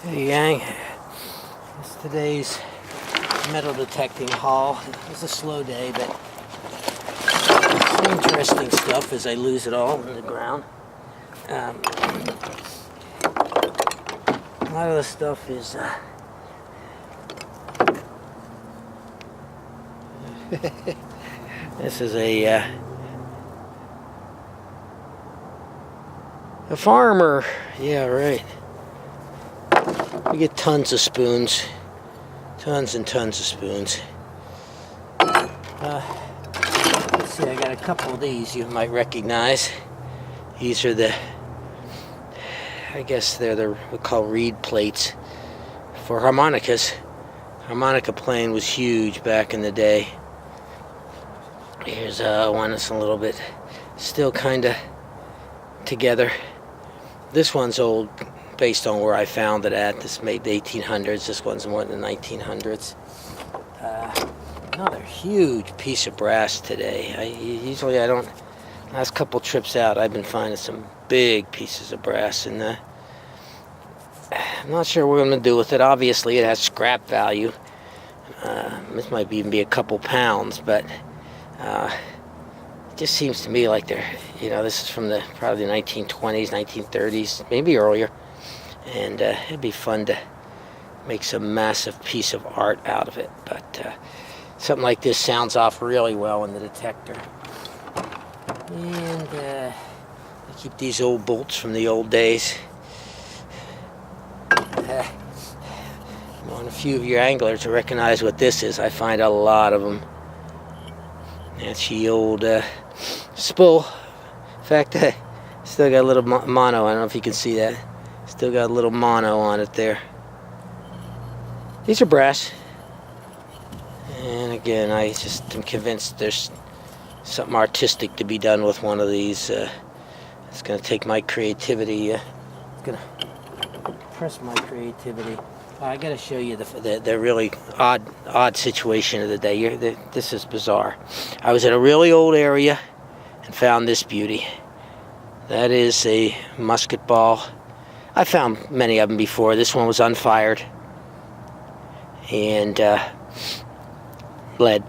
Hey gang, it's today's metal detecting haul. It was a slow day, but some interesting stuff as I lose it all in the ground. A lot of the stuff is this is a farmer. Yeah, right. We get tons of spoons. Tons and tons of spoons. Let's see, I got a couple of these you might recognize. These are the, I guess they're the, we call reed plates for harmonicas. Harmonica playing was huge back in the day. Here's one that's a little bit still kind of together. This one's old based on where I found it at. This made the 1800s. This one's more than the 1900s. Another huge piece of brass today. Usually I don't. Last couple trips out, I've been finding some big pieces of brass, and I'm not sure what I'm going to do with it. Obviously, it has scrap value. This might even be a couple pounds, but it just seems to me like they're, this is from probably the 1920s, 1930s, maybe earlier. And it'd be fun to make some massive piece of art out of it. But something like this sounds off really well in the detector. And I keep these old bolts from the old days. A few of your anglers will recognize what this is. I find a lot of them. That's the old spool. In fact, I still got a little mono. I don't know if you can see that. Still got a little mono on it there. These are brass. And again, I just am convinced there's something artistic to be done with one of these. It's going to take my creativity. It's going to press my creativity. I got to show you the really odd situation of the day. This is bizarre. I was in a really old area and found this beauty. That is a musket ball. I found many of them before. This one was unfired and lead.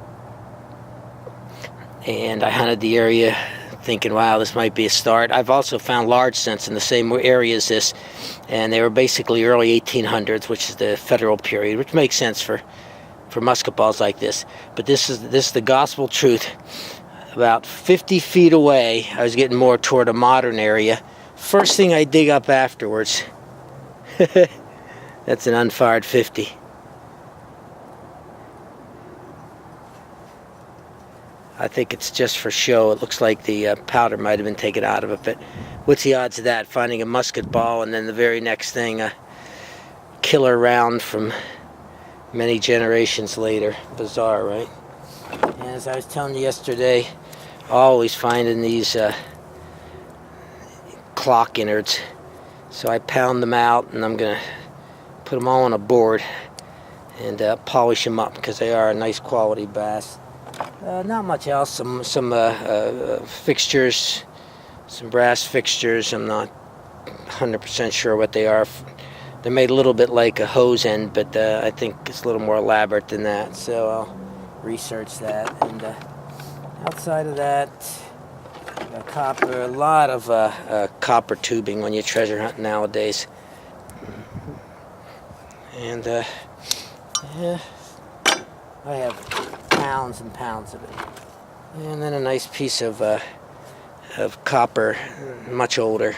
And I hunted the area thinking, wow, this might be a start. I've also found large scents in the same area as this, and they were basically early 1800s, which is the federal period, which makes sense for musket balls like this. But this is the gospel truth. About 50 feet away, I was getting more toward a modern area. First thing I dig up afterwards, that's an unfired 50. I think it's just for show. It looks like the powder might have been taken out of it, but what's the odds of that? Finding a musket ball and then the very next thing, a killer round from many generations later. Bizarre, right? And as I was telling you yesterday, always finding these clock innards. So I pound them out, and I'm going to put them all on a board and polish them up because they are a nice quality brass. Not much else. Some fixtures, some brass fixtures. I'm not 100% sure what they are. They're made a little bit like a hose end, but I think it's a little more elaborate than that. So I'll research that. And outside of that, copper. A lot of copper tubing when you treasure hunt nowadays. And yeah, I have pounds and pounds of it. And then a nice piece of copper, much older.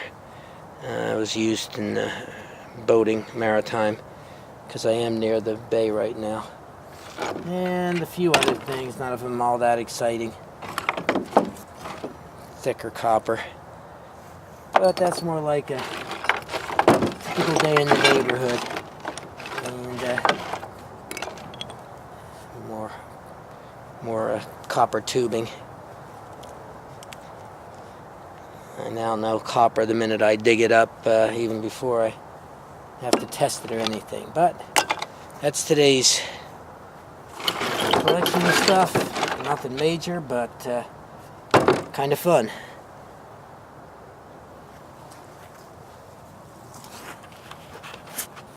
It was used in boating, maritime, because I am near the bay right now. And a few other things, none of them all that exciting. Thicker copper. But that's more like a typical day in the neighborhood. And more copper tubing. I now know copper the minute I dig it up, even before I have to test it or anything. But that's today's collection of stuff. Nothing major, but kind of fun.